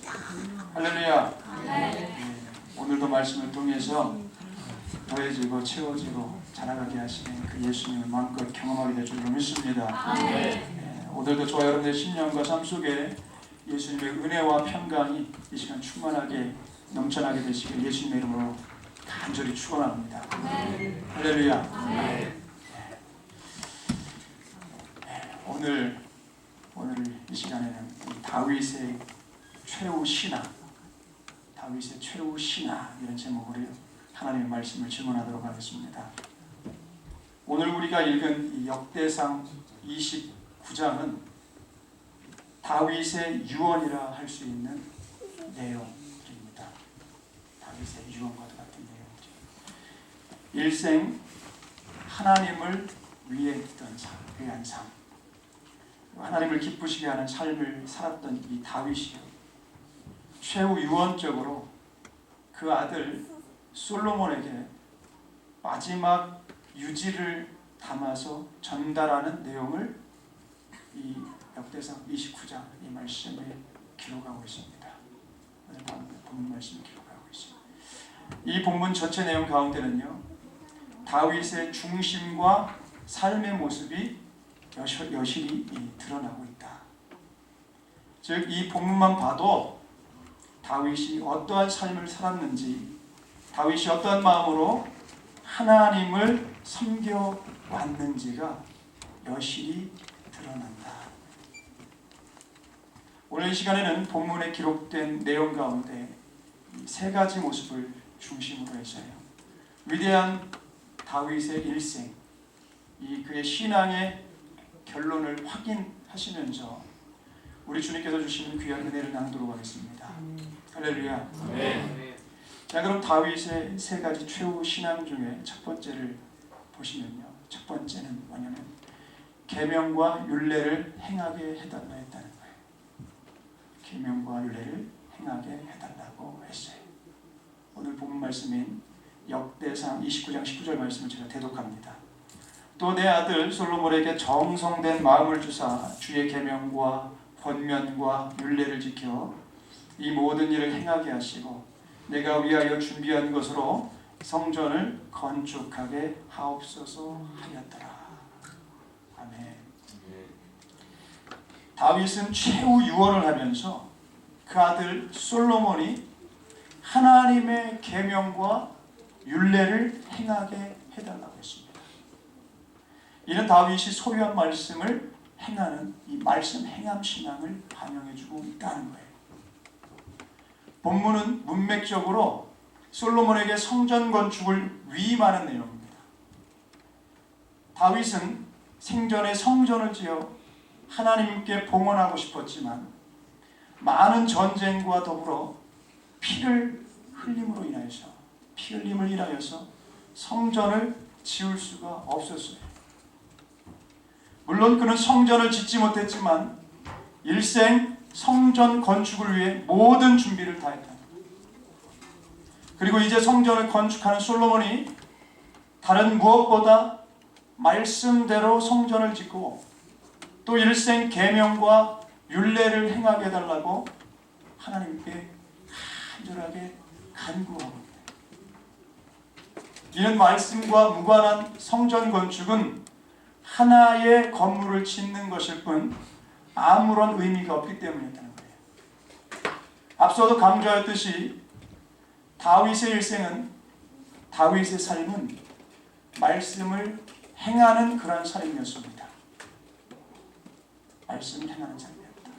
할렐루야. 오늘도 말씀을 통해서 더해지고 채워지고 자라가게 하시는 그 예수님을 마음껏 경험하게 될 줄로 믿습니다. 오늘도 저와 여러분의 신령과 삶 속에 예수님의 은혜와 평강이 이 시간 충만하게 넘쳐나게 되시길 예수님의 이름으로 간절히 축원합니다. 할렐루야. 오늘 이 시간에는 다윗의 최후 신앙, 다윗의 최후 신앙 이런 제목으로 하나님의 말씀을 질문하도록 하겠습니다. 오늘 우리가 읽은 이 역대상 29장은 다윗의 유언이라 할 수 있는 내용들입니다. 다윗의 유언과도 같은 내용들. 일생 하나님을 위했던 삶, 위한 삶, 하나님을 기쁘시게 하는 삶을 살았던 이 다윗이요, 최후 유언적으로 그 아들 솔로몬에게 마지막 유지를 담아서 전달하는 내용을 이 역대상 29장 이 말씀에 기록하고 있습니다. 오늘 본문 말씀을 기록하고 있습니다. 이 본문 전체 내용 가운데는요, 다윗의 중심과 삶의 모습이 여실히 드러나고 있다. 즉, 이 본문만 봐도 다윗이 어떠한 삶을 살았는지, 다윗이 어떠한 마음으로 하나님을 섬겨왔는지가 여실히 드러난다. 오늘 이 시간에는 본문에 기록된 내용 가운데 세 가지 모습을 중심으로 해서요, 위대한 다윗의 일생, 이 그의 신앙의 결론을 확인하시면서 우리 주님께서 주시는 귀한 은혜를 나누도록 하겠습니다. 할렐루야. 자, 그럼 다윗의 세 가지 최후 신앙 중에 첫 번째를 보시면요, 첫 번째는 뭐냐면 계명과 율례를 행하게 해달라 했다는 거예요. 계명과 율례를 행하게 해달라고 했어요. 오늘 본문 말씀인 역대상 29장 19절 말씀을 제가 대독합니다. 또 내 아들 솔로몬에게 정성된 마음을 주사 주의 계명과 권면과 율례를 지켜 이 모든 일을 행하게 하시고 내가 위하여 준비한 것으로 성전을 건축하게 하옵소서 하였더라. 아멘. 다윗은 최후 유언을 하면서 그 아들 솔로몬이 하나님의 계명과 율례를 행하게 해달라고 했습니다. 이는 다윗이 소유한 말씀을 행하는 이 말씀 행함 신앙을 반영해주고 있다는 거예요. 본문은 문맥적으로 솔로몬에게 성전 건축을 위임하는 내용입니다. 다윗은 생전에 성전을 지어 하나님께 봉헌하고 싶었지만 많은 전쟁과 더불어 피를 흘림으로 인하여서, 피 흘림을 인하여서 성전을 지을 수가 없었어요. 물론 그는 성전을 짓지 못했지만 일생 성전 건축을 위해 모든 준비를 다했다. 그리고 이제 성전을 건축하는 솔로몬이 다른 무엇보다 말씀대로 성전을 짓고 또 일생 계명과 율례를 행하게 해달라고 하나님께 간절하게 간구하고 있다. 이는 말씀과 무관한 성전 건축은 하나의 건물을 짓는 것일 뿐 아무런 의미가 없기 때문이었다는 거예요. 앞서도 강조하였듯이 다윗의 일생은, 다윗의 삶은 말씀을 행하는 그러한 삶이었습니다. 말씀을 행하는 삶이었다.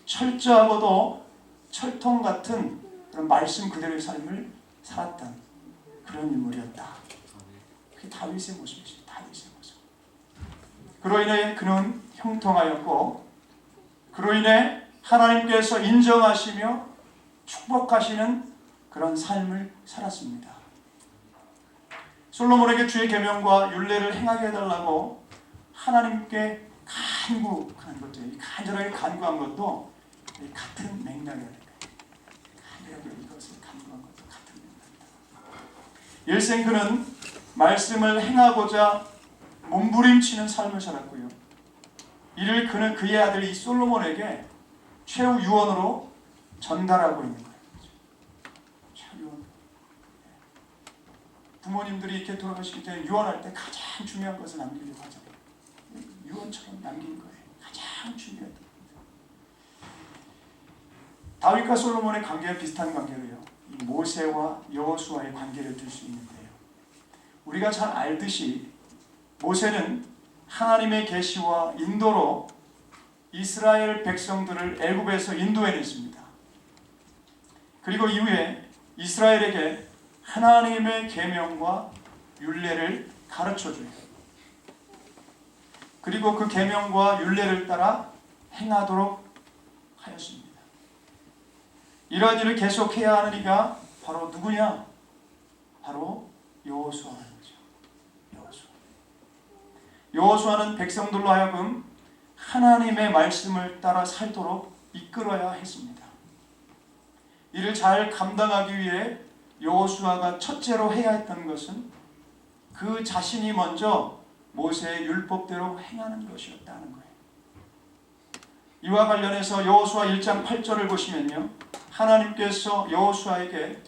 철저하고도 철통 같은 그런 말씀 그대로의 삶을 살았던 그런 인물이었다. 그게 다윗의 모습이죠. 다윗의 모습. 그로 인해 그는 형통하였고, 그로 인해 하나님께서 인정하시며 축복하시는 그런 삶을 살았습니다. 솔로몬에게 주의 계명과 율례를 행하게 해달라고 하나님께 간구한 것도, 간절하게 간구한 것도 같은 맥락이에요. 간절하게 이것을 간구한 것도 같은 맥락이다. 일생 그는 말씀을 행하고자 몸부림치는 삶을 살았고요. 이를 그는 그의 아들 이 솔로몬에게 최후 유언으로 전달하고 있는 거예요. 참 부모님들이 이렇게 돌아가시기 전에 유언할 때 가장 중요한 것을 남기려고 하잖아요. 유언처럼 남긴 거예요. 가장 중요한 게. 다윗과 솔로몬의 관계와 비슷한 관계로요. 이 모세와 여호수아의 관계를 들 수 있는데요. 우리가 잘 알듯이 모세는 하나님의 계시와 인도로 이스라엘 백성들을 애굽에서 인도해냈습니다. 그리고 이후에 이스라엘에게 하나님의 계명과 율례를 가르쳐줘요. 그리고 그 계명과 율례를 따라 행하도록 하였습니다. 이러한 일을 계속해야 하는 이가 바로 누구냐? 바로 여호수아라는 거죠. 여호수아는 백성들로 하여금 하나님의 말씀을 따라 살도록 이끌어야 했습니다. 이를 잘 감당하기 위해 여호수아가 첫째로 해야 했던 것은 그 자신이 먼저 모세의 율법대로 행하는 것이었다는 거예요. 이와 관련해서 여호수아 1장 8절을 보시면요. 하나님께서 여호수아에게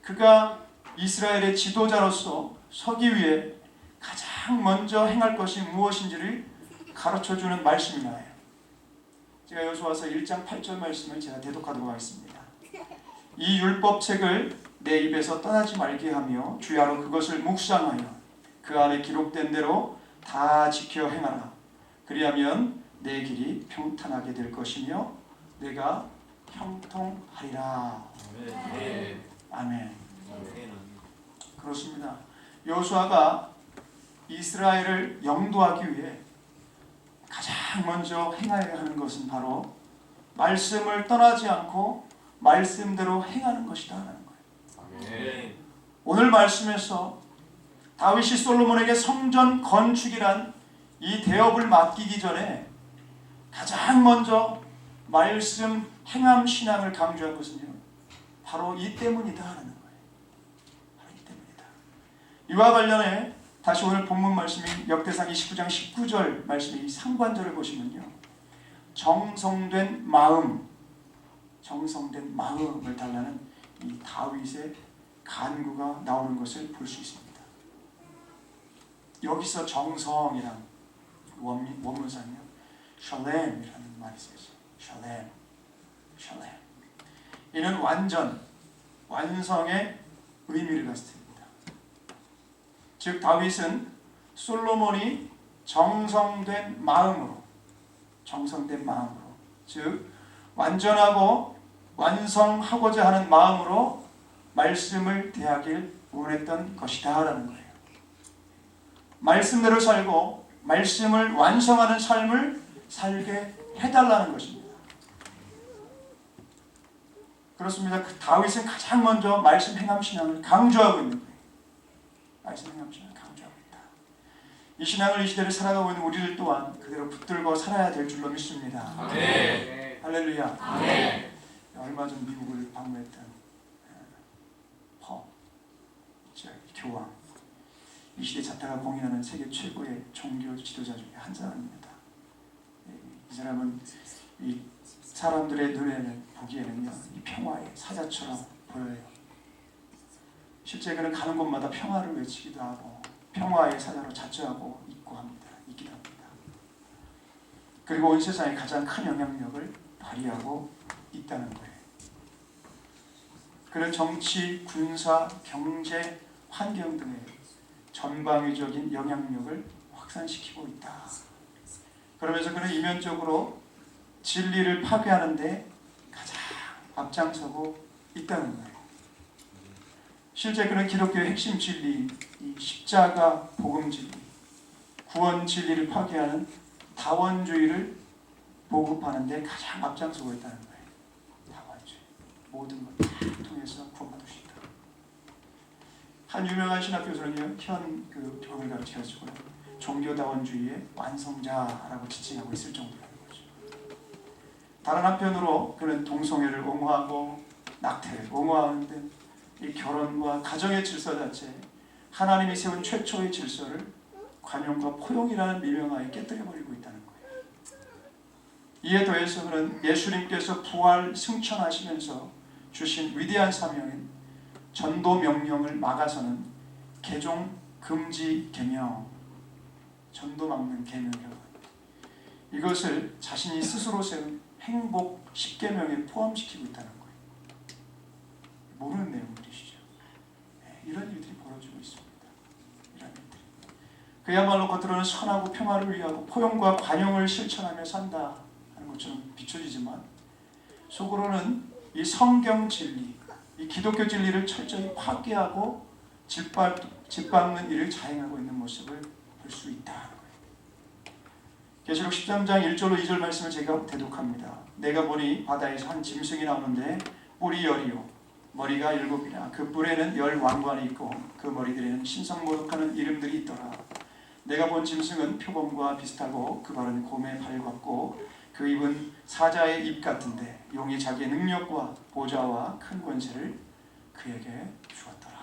그가 이스라엘의 지도자로서 서기 위해 가장 먼저 행할 것이 무엇인지를 가르쳐주는 말씀이 나와요. 제가 여호수아서 1장 8절 말씀을 제가 대독하도록 하겠습니다. 이 율법책을 내 입에서 떠나지 말게 하며 주야로 그것을 묵상하여 그 안에 기록된 대로 다 지켜 행하라. 그리하면 내 길이 평탄하게 될 것이며 내가 형통하리라. 아멘. 그렇습니다. 여호수아가 이스라엘을 영도하기 위해 가장 먼저 행하여야 하는 것은 바로 말씀을 떠나지 않고 말씀대로 행하는 것이다 하는 거예요. 오늘 말씀에서 다윗이 솔로몬에게 성전 건축이란 이 대업을 맡기기 전에 가장 먼저 말씀 행함 신앙을 강조한 것은요. 바로 이 때문이다 하는 거예요. 바로 이 때문이다. 이와 관련해 다시 오늘 본문 말씀인 역대상 29장 19절 말씀의 이 상관절을 보시면요. 정성된 마음을 달라는 이 다윗의 간구가 나오는 것을 볼 수 있습니다. 여기서 정성이란 원문상이요. 샬렘이라는 말이 쓰여있어요. 샬렘. 이는 완성의 의미를 가졌습니다. 즉 다윗은 솔로몬이 정성된 마음으로 즉 완전하고 완성하고자 하는 마음으로 말씀을 대하길 원했던 것이다 라는 거예요. 말씀대로 살고 말씀을 완성하는 삶을 살게 해달라는 것입니다. 그렇습니다. 다윗은 가장 먼저 말씀 행함 신앙을 강조하고 있는 거예요. 말씀 행함 신앙을 강조하고 있다. 이 신앙을 이 시대를 살아가고 있는 우리들 또한 그대로 붙들고 살아야 될 줄로 믿습니다. 아멘. 할렐루야. 아멘. 얼마 전 미국을 방문했던 교황, 이 시대 자타가 공인하는 세계 최고의 종교 지도자 중에 한 사람입니다. 이 사람은 이 사람들의 눈에는 보기에는요, 이 평화의 사자처럼 보여요. 실제 그는 가는 곳마다 평화를 외치기도 하고 평화의 사자로 자처하고 있기도 합니다. 그리고 온 세상에 가장 큰 영향력을 발휘하고 있다는 거예요. 그는 정치, 군사, 경제, 환경 등의 전방위적인 영향력을 확산시키고 있다. 그러면서 그는 이면적으로 진리를 파괴하는 데 가장 앞장서고 있다는 거예요. 실제 그는 기독교의 핵심 진리인 이 십자가 복음 진리, 구원 진리를 파괴하는 다원주의를 보급하는 데 가장 앞장서고 있다는 거예요. 다원주의. 모든 것 다 통해서 구원받을 수 있다. 한 유명한 신학 교수는요, 현 교훈을 가르쳐가지고 종교다원주의의 완성자라고 지칭하고 있을 정도라는 거죠. 다른 한편으로 그는 동성애를 옹호하고 낙태를 옹호하는데 이 결혼과 가정의 질서 자체, 하나님이 세운 최초의 질서를 관용과 포용이라는 미명하에 깨뜨려버리고 있다는 거예요. 이에 더해서 그는 예수님께서 부활 승천하시면서 주신 위대한 사명인 전도 명령을 막아서는 개종 금지 계명, 전도 막는 계명이라고 합니다. 이것을 자신이 스스로 세운 행복 10계명에 포함시키고 있다는 거예요. 모르는 내용들이시죠. 이런 일들이 벌어지고 있습니다. 이런 일들이. 그야말로 겉으로는 선하고 평화를 위하고 포용과 관용을 실천하며 산다 하는 것처럼 비춰지지만 속으로는 이 성경 진리, 이 기독교 진리를 철저히 파괴하고 짓밟는 일을 자행하고 있는 모습을 볼 수 있다. 계시록 13장 1절로 2절 말씀을 제가 대독합니다. 내가 보니 바다에서 한 짐승이 나오는데 뿔이 10이요 머리가 7이라 그 뿔에는 10 왕관이 있고 그 머리들에는 신성모독하는 이름들이 있더라. 내가 본 짐승은 표범과 비슷하고 그 발은 곰의 발 같고 그 입은 사자의 입 같은데 용이 자기의 능력과 보좌와 큰 권세를 그에게 주었더라.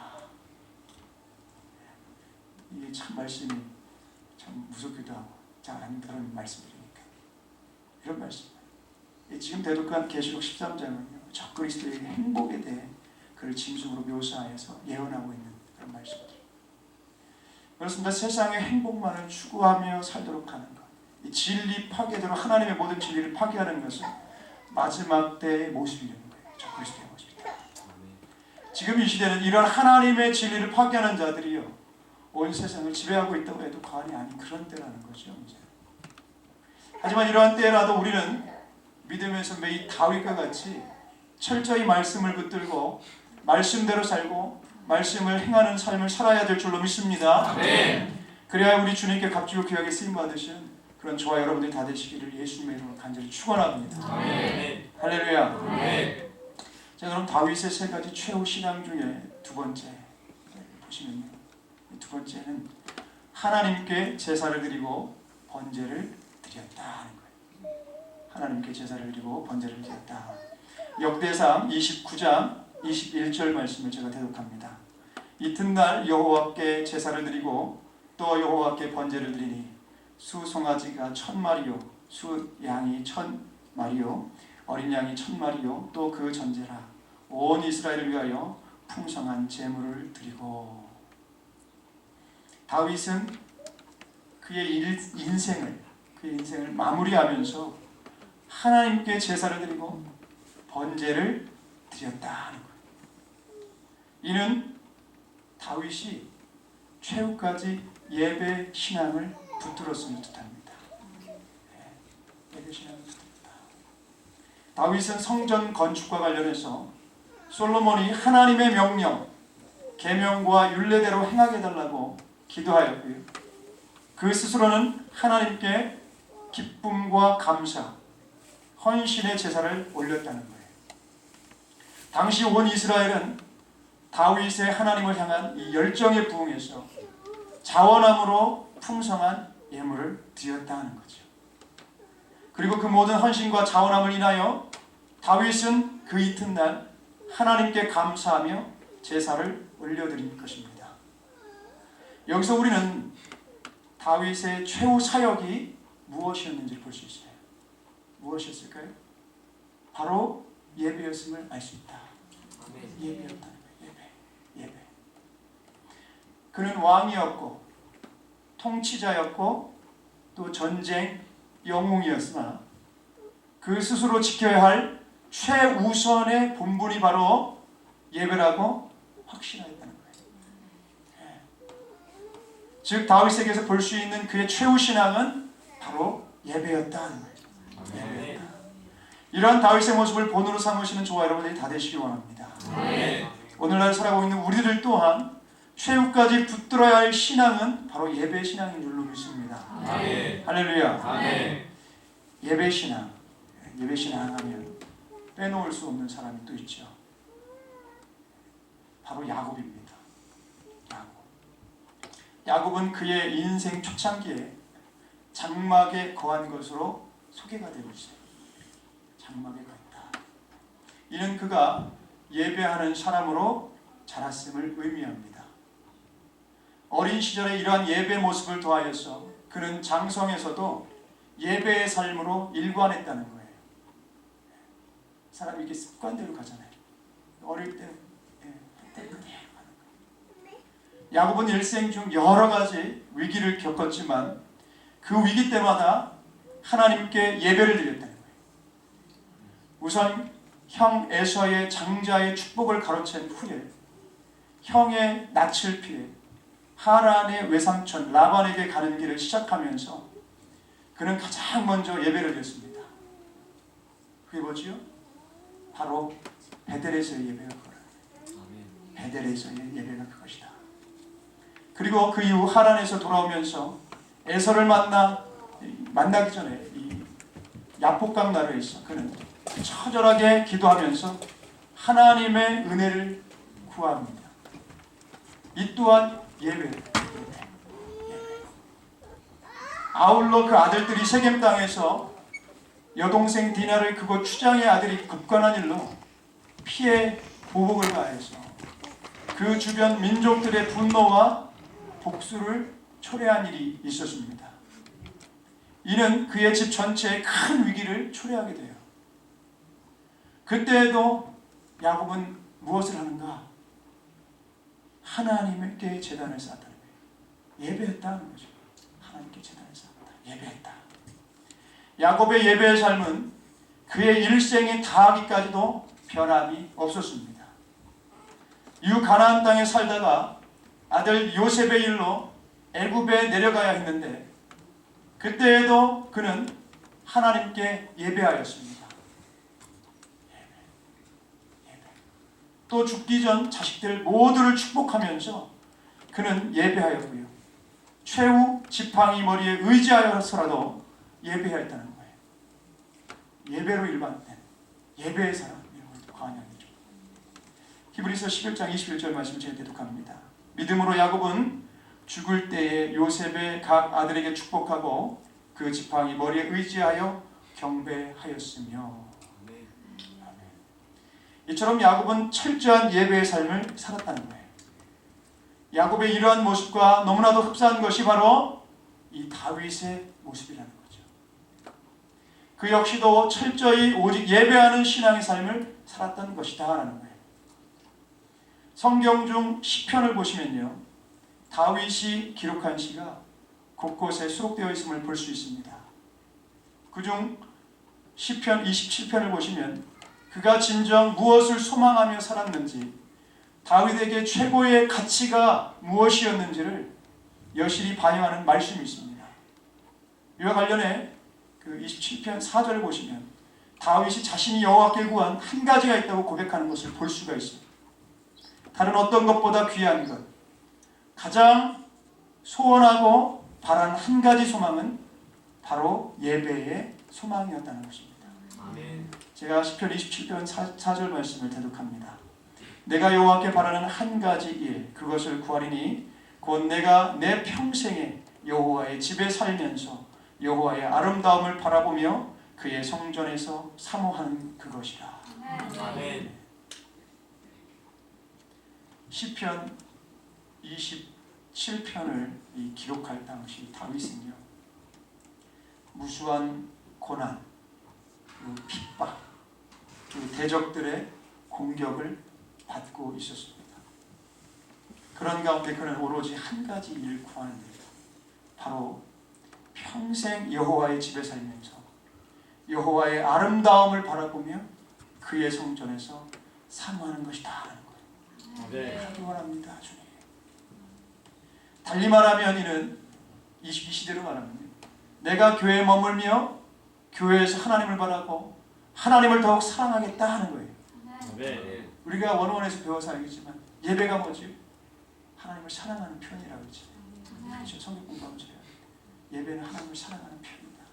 이게 참 말씀이 참 무섭기도 하고 잘 안 들은 말씀들이니까 이런 말씀. 지금 대독한 계시록 13장은요 적그리스도의 행복에 대해 그를 짐승으로 묘사해서 예언하고 있는 그런 말씀들. 그렇습니다. 세상의 행복만을 추구하며 살도록 하는 것, 이 진리 파괴대로 하나님의 모든 진리를 파괴하는 것은 마지막 때의 모습이라는 거예요. 적그리스도의 모습이다. 지금 이 시대는 이런 하나님의 진리를 파괴하는 자들이요 온 세상을 지배하고 있다고 해도 과언이 아닌 그런 때라는 거죠. 이제. 하지만 이러한 때라도 우리는 믿음에서 매일 다윗과 같이 철저히 말씀을 붙들고 말씀대로 살고 말씀을 행하는 삶을 살아야 될 줄로 믿습니다. 아멘. 그래야 우리 주님께 값지고 귀하게 쓰임받으신 그런 저와 여러분들이 다 되시기를 예수님의 이름으로 간절히 축원합니다. 아멘. 할렐루야. 아멘. 자, 그럼 다윗의 세 가지 최후 신앙 중에 두 번째 보시면요. 두 번째는 하나님께 제사를 드리고 번제를 드렸다 하는 거예요. 하나님께 제사를 드리고 번제를 드렸다. 역대상 29장 21절 말씀을 제가 대독합니다. 이튿날 여호와께 제사를 드리고 또 여호와께 번제를 드리니 수 송아지가 1000마리요 수 양이 1000마리요 어린 양이 1000마리요 또 그 전제라 온 이스라엘을 위하여 풍성한 제물을 드리고. 다윗은 그의 인생을 마무리하면서 하나님께 제사를 드리고 번제를 드렸다 하는 거예요. 이는 다윗이 최후까지 예배 신앙을 붙들었음을 뜻합니다. 예배 신앙을 붙들었다. 다윗은 성전 건축과 관련해서 솔로몬이 하나님의 명령, 계명과 율례대로 행하게 해달라고 기도하였고요. 그 스스로는 하나님께 기쁨과 감사, 헌신의 제사를 올렸다는 거예요. 당시 온 이스라엘은 다윗의 하나님을 향한 이 열정에 부응해서 자원함으로 풍성한 예물을 드렸다는 거죠. 그리고 그 모든 헌신과 자원함을 인하여 다윗은 그 이튿날 하나님께 감사하며 제사를 올려드린 것입니다. 여기서 우리는 다윗의 최후 사역이 무엇이었는지를 볼 수 있어요. 무엇이었을까요? 바로 예배였음을 알 수 있다. 예배였다는 거예요. 예배. 그는 왕이었고 통치자였고 또 전쟁 영웅이었으나 그 스스로 지켜야 할 최우선의 본분이 바로 예배라고 확신하였다는 거예요. 즉 다윗에게서 볼 수 있는 그의 최후 신앙은 바로 예배였다는 거예요. 예배였다. 이러한 다윗의 모습을 본으로 삼으시는 저와 여러분들이 다 되시기 원합니다. 오늘날 살아가고 있는 우리들 또한 최후까지 붙들어야 할 신앙은 바로 예배 신앙인 줄로 믿습니다. 할렐루야. 예배 신앙. 예배 신앙 하면 빼놓을 수 없는 사람이 또 있죠. 바로 야곱입니다. 야곱은 그의 인생 초창기에 장막에 거한 것으로 소개가 되고 있어요. 장막에 거했다. 이는 그가 예배하는 사람으로 자랐음을 의미합니다. 어린 시절에 이러한 예배 모습을 더하여서 그는 장성에서도 예배의 삶으로 일관했다는 거예요. 사람이 이게 습관대로 가잖아요. 어릴 때 그대로 가는 거예요. 야곱은 일생 중 여러 가지 위기를 겪었지만 그 위기 때마다 하나님께 예배를 드렸다는 거예요. 우선 형 에서의 장자의 축복을 가로챈 후에 형의 낯을 피해 하란의 외삼촌 라반에게 가는 길을 시작하면서 그는 가장 먼저 예배를 드렸습니다. 그게 뭐지요? 바로 베델에서의 예배가 그거라. 베델에서의 예배가 그것이다. 그리고 그 이후 하란에서 돌아오면서 에서를 만나기 전에 이 야복강 나루에서 그는 처절하게 기도하면서 하나님의 은혜를 구합니다. 이 또한 예배. 아울러 그 아들들이 세겜 땅에서 여동생 디나를 그곳 추장의 아들이 급관한 일로 피해 보복을 가해서 그 주변 민족들의 분노와 복수를 초래한 일이 있었습니다. 이는 그의 집 전체에 큰 위기를 초래하게 돼요. 그때에도 야곱은 무엇을 하는가? 하나님께 제단을 쌓았다는 거예요. 예배했다는 거죠. 하나님께 제단을 쌓았다. 예배했다. 야곱의 예배의 삶은 그의 일생에 다하기까지도 변함이 없었습니다. 이후 가나안 땅에 살다가 아들 요셉의 일로 애굽에 내려가야 했는데 그때에도 그는 하나님께 예배하였습니다. 예배. 또 죽기 전 자식들 모두를 축복하면서 그는 예배하였고요. 최후 지팡이 머리에 의지하여서라도 예배하였다는 거예요. 예배로 일반된 예배의 사람, 이런 관양이죠. 히브리서 11장 21절 말씀 제가 대독합니다. 믿음으로 야곱은 죽을 때에 요셉의 각 아들에게 축복하고 그 지팡이 머리에 의지하여 경배하였으며. 아멘. 이처럼 야곱은 철저한 예배의 삶을 살았다는 거예요. 야곱의 이러한 모습과 너무나도 흡사한 것이 바로 이 다윗의 모습이라는 거죠. 그 역시도 철저히 오직 예배하는 신앙의 삶을 살았던 것이다 라는 거예요. 성경 중 시편을 보시면요, 다윗이 기록한 시가 곳곳에 수록되어 있음을 볼 수 있습니다. 그중 시편 27편을 보시면 그가 진정 무엇을 소망하며 살았는지, 다윗에게 최고의 가치가 무엇이었는지를 여실히 반영하는 말씀이 있습니다. 이와 관련해 그 27편 4절을 보시면 다윗이 자신이 여호와께 구한 한 가지가 있다고 고백하는 것을 볼 수가 있습니다. 다른 어떤 것보다 귀한 것, 가장 소원하고 바란 한 가지 소망은 바로 예배의 소망이었다는 것입니다. 아멘. 제가 시편 27편 4절 말씀을 대독합니다. 내가 여호와께 바라는 한 가지 일, 그것을 구하리니 곧 내가 내 평생에 여호와의 집에 살면서 여호와의 아름다움을 바라보며 그의 성전에서 사모하는 그것이라. 아멘. 시편 27편을 기록할 당시 다윗은요, 무수한 고난, 그리고 핍박, 그리고 대적들의 공격을 받고 있었습니다. 그런 가운데 그는 오로지 한 가지 일을 구하는 거예요. 바로 평생 여호와의 집에 살면서 여호와의 아름다움을 바라보며 그의 성전에서 사모하는 것이다 하는 거예요. 네. 기원합니다, 주님. 달리 말하면 이는 이 시대로 말하면 내가 교회에 머물며 교회에서 하나님을 바라고 하나님을 더욱 사랑하겠다 하는 거예요. 네. 우리가 원어원에서 배워서 알겠지만 예배가 뭐지? 하나님을 사랑하는 표현이라고 그러지. 그렇죠? 성경 공부하면서 예배는 하나님을 사랑하는 표현이다.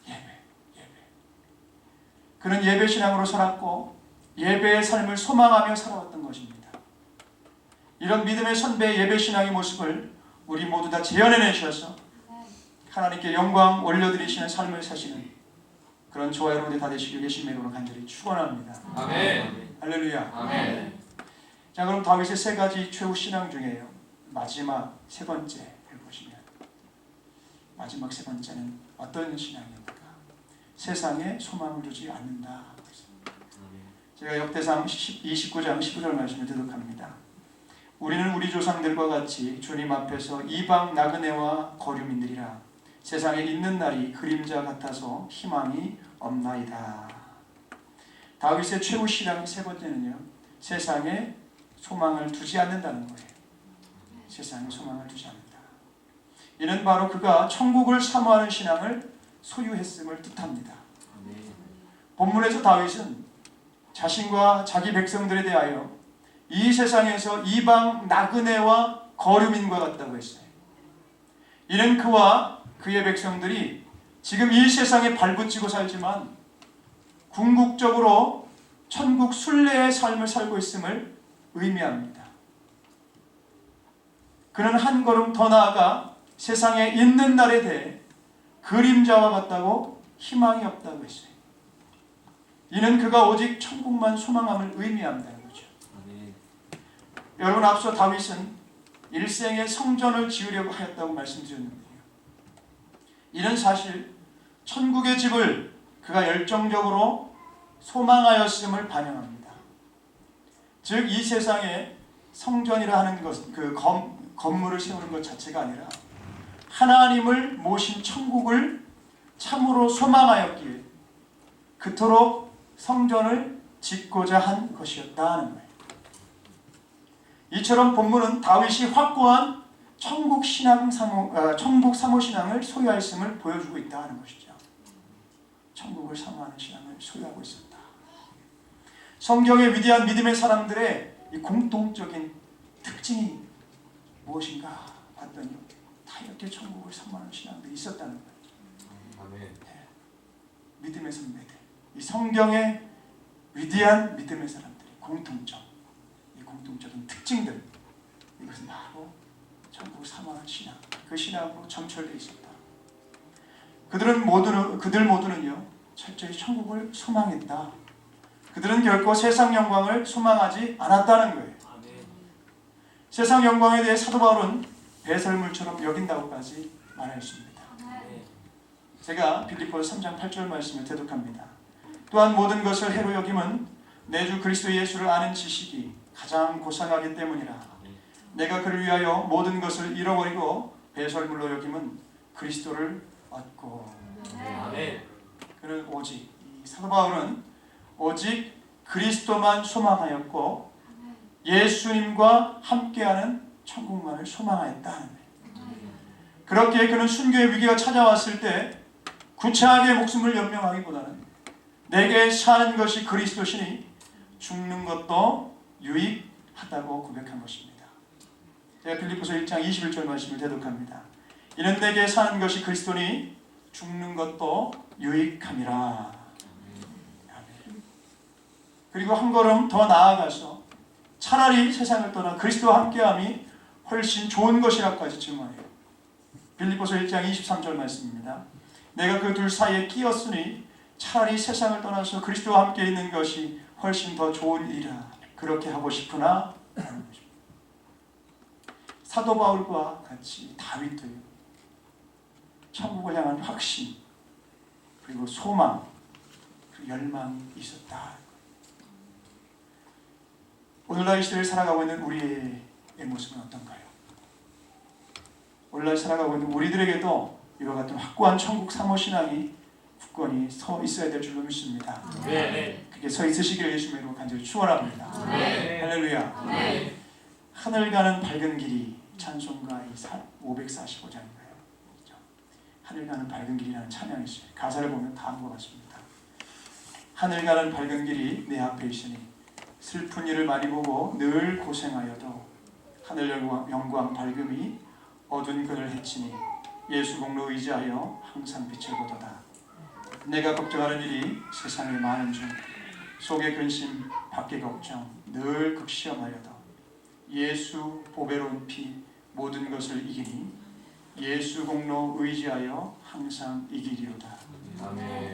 예배. 그는 예배 신앙으로 살았고 예배의 삶을 소망하며 살아왔던 것입니다. 이런 믿음의 선배의 예배 신앙의 모습을 우리 모두 다 재현해내셔서 하나님께 영광 올려드리시는 삶을 사시는 그런 저와 여러분들 다 되시길 예수님의 이름으로 간절히 축원합니다. 아멘. 할렐루야. 아멘. 자, 그럼 다윗의 세 가지 최후 신앙 중에요, 마지막 세 번째를 보시면, 마지막 세 번째는 어떤 신앙입니까? 세상에 소망을 두지 않는다. 제가 역대상 29장 15절 말씀을 대독합니다. 우리는 우리 조상들과 같이 주님 앞에서 이방 나그네와 거류민들이라. 세상에 있는 날이 그림자 같아서 희망이 없나이다. 다윗의 최후 신앙 세 번째는요, 세상에 소망을 두지 않는다는 거예요. 세상에 소망을 두지 않는다. 이는 바로 그가 천국을 사모하는 신앙을 소유했음을 뜻합니다. 본문에서 다윗은 자신과 자기 백성들에 대하여 이 세상에서 이방 나그네와 거류민과 같다고 했어요. 이는 그와 그의 백성들이 지금 이 세상에 발붙이고 살지만 궁극적으로 천국 순례의 삶을 살고 있음을 의미합니다. 그는 한 걸음 더 나아가 세상에 있는 날에 대해 그림자와 같다고 희망이 없다고 했어요. 이는 그가 오직 천국만 소망함을 의미한다는 거죠. 여러분, 앞서 다윗은 일생에 성전을 지으려고 하였다고 말씀드렸는데요, 이는 사실 천국의 집을 그가 열정적으로 소망하였음을 반영합니다. 즉 이 세상에 성전이라 하는 것, 그 건물을 세우는 것 자체가 아니라 하나님을 모신 천국을 참으로 소망하였기에 그토록 성전을 짓고자 한 것이었다는 거예요. 이처럼 본문은 다윗이 확고한 천국 사모 신앙을 소유하였음을 보여주고 있다는 것이죠. 천국을 사모하는 신앙을 소유하고 있었다. 성경의 위대한 믿음의 사람들의 이 공통적인 특징이 무엇인가 봤더니 다 이렇게 천국을 사모하는 신앙들이 있었다는 거예요. 네. 믿음의 선배들, 이 성경의 위대한 믿음의 사람들의 이 공통적인 특징들, 이것은 바로 천국을 사모하는 신앙, 그 신앙으로 점철되어 있었다. 그들 모두는요, 철저히 천국을 소망했다. 그들은 결코 세상 영광을 소망하지 않았다는 거예요. 세상 영광에 대해 사도 바울은 배설물처럼 여긴다고까지 말했습니다. 제가 빌립보서 3장 8절 말씀을 대독합니다. 또한 모든 것을 해로 여김은 내 주 그리스도 예수를 아는 지식이 가장 고상하기 때문이라. 내가 그를 위하여 모든 것을 잃어버리고 배설물로 여김은 그리스도를 얻고. 그는 오직, 사도 바울은 오직 그리스도만 소망하였고 예수님과 함께하는 천국만을 소망하였다는 거예요. 그렇게 그는 순교의 위기가 찾아왔을 때 구차하게 목숨을 연명하기보다는 내게 사는 것이 그리스도시니 죽는 것도 유익하다고 고백한 것입니다. 제가 빌립보서 1장 21절 말씀을 대독합니다. 이는 내게 사는 것이 그리스도니 죽는 것도 유익함이라. 그리고 한 걸음 더 나아가서 차라리 세상을 떠나 그리스도와 함께함이 훨씬 좋은 것이라고까지 증언해요. 빌립보서 1장 23절 말씀입니다. 내가 그 둘 사이에 끼었으니 차라리 세상을 떠나서 그리스도와 함께 있는 것이 훨씬 더 좋은 일이라. 그렇게 하고 싶으나 하는 것입니다. 사도 바울과 같이 다윗도요, 천국을 향한 확신, 그리고 소망, 그리고 열망이 있었다. 오늘날 이 시대를 살아가고 있는 우리의 모습은 어떤가요? 오늘날 살아가고 있는 우리들에게도 이와 같은 확고한 천국 사모 신앙이 굳건히 서 있어야 될 줄로 믿습니다. 그게 서 있으시기를 예수님으로 간절히 축원합니다. 할렐루야. 하늘 가는 밝은 길이, 찬송가 545장인가요? 하늘 가는 밝은 길이라는 찬양이 있어요. 가사를 보면 다음과 같습니다. 하늘 가는 밝은 길이 내 앞에 있으니 슬픈 일을 많이 보고 늘 고생하여도 하늘 영광 밝음이 어두운 그늘 해치니 예수 공로 의지하여 항상 빛을 보도다. 내가 걱정하는 일이 세상에 많은 중 속에 근심 밖에 걱정 늘 극시험하여도 예수 보배로운 피 모든 것을 이기니 예수 공로 의지하여 항상 이기리로다.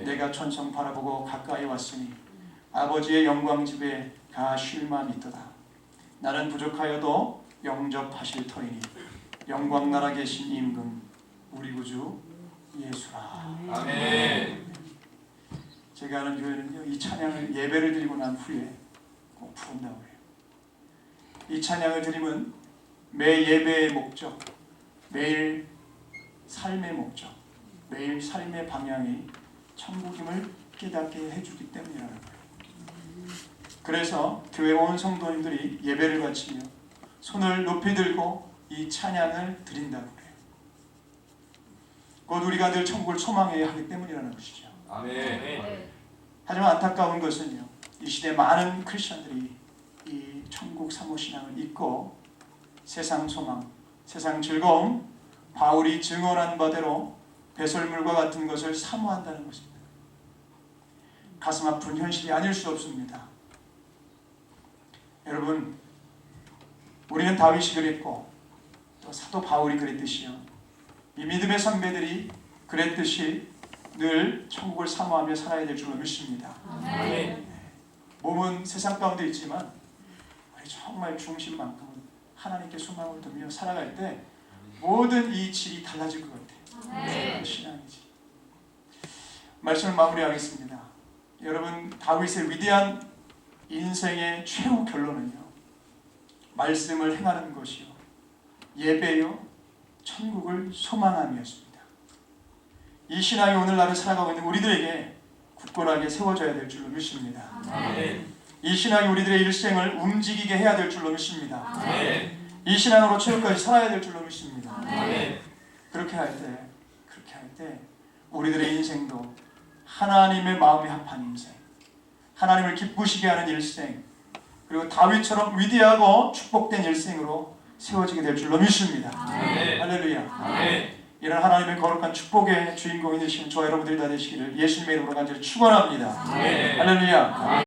내가 천성 바라보고 가까이 왔으니 아버지의 영광집에 가 쉴만 있도다. 나는 부족하여도 영접하실 터이니 영광 나라 계신 임금 우리 구주 예수라. 아멘. 제가 아는 교회는요, 이 찬양을 예배를 드리고 난 후에 꼭 부른다고 해요. 이 찬양을 드리면 매 예배의 목적, 매일 삶의 목적, 매일 삶의 방향이 천국임을 깨닫게 해주기 때문이라는 거예요. 그래서 교회 온 성도님들이 예배를 바치며 손을 높이 들고 이 찬양을 드린다고 그래요. 곧 우리가 늘 천국을 소망해야 하기 때문이라는 것이죠. 아멘. 하지만 안타까운 것은요, 이 시대 많은 크리스천들이 이 천국 사모신앙을 잊고 세상 소망, 세상 즐거움, 바울이 증언한 바대로 배설물과 같은 것을 사모한다는 것입니다. 가슴 아픈 현실이 아닐 수 없습니다. 여러분, 우리는 다윗이 그랬고 또 사도 바울이 그랬듯이요, 이 믿음의 선배들이 그랬듯이 늘 천국을 사모하며 살아야 될 줄로 믿습니다. 아멘. 몸은 세상 가운데 있지만 우리 정말 중심만큼은 하나님께 소망을 두며 살아갈 때 모든 이 질이 달라질 것 같아요. 신앙이지. 말씀을 마무리하겠습니다. 여러분, 다윗의 위대한 인생의 최후 결론은요, 말씀을 행하는 것이요, 예배요, 천국을 소망함이었습니다. 이 신앙이 오늘날을 살아가고 있는 우리들에게 굳건하게 세워져야 될 줄로 믿습니다. 아멘. 이 신앙이 우리들의 일생을 움직이게 해야 될 줄로 믿습니다. 아멘. 이 신앙으로 최후까지 살아야 될 줄로 믿습니다. 아멘. 그렇게 할 때 우리들의 인생도 하나님의 마음에 합한 인생, 하나님을 기쁘시게 하는 일생, 그리고 다윗처럼 위대하고 축복된 일생으로 세워지게 될 줄로 믿습니다. 아멘. 할렐루야. 아멘. 이런 하나님의 거룩한 축복의 주인공이 되시는 저와 여러분들이 다 되시기를 예수님의 이름으로 간절히 축원합니다. 아멘. 할렐루야.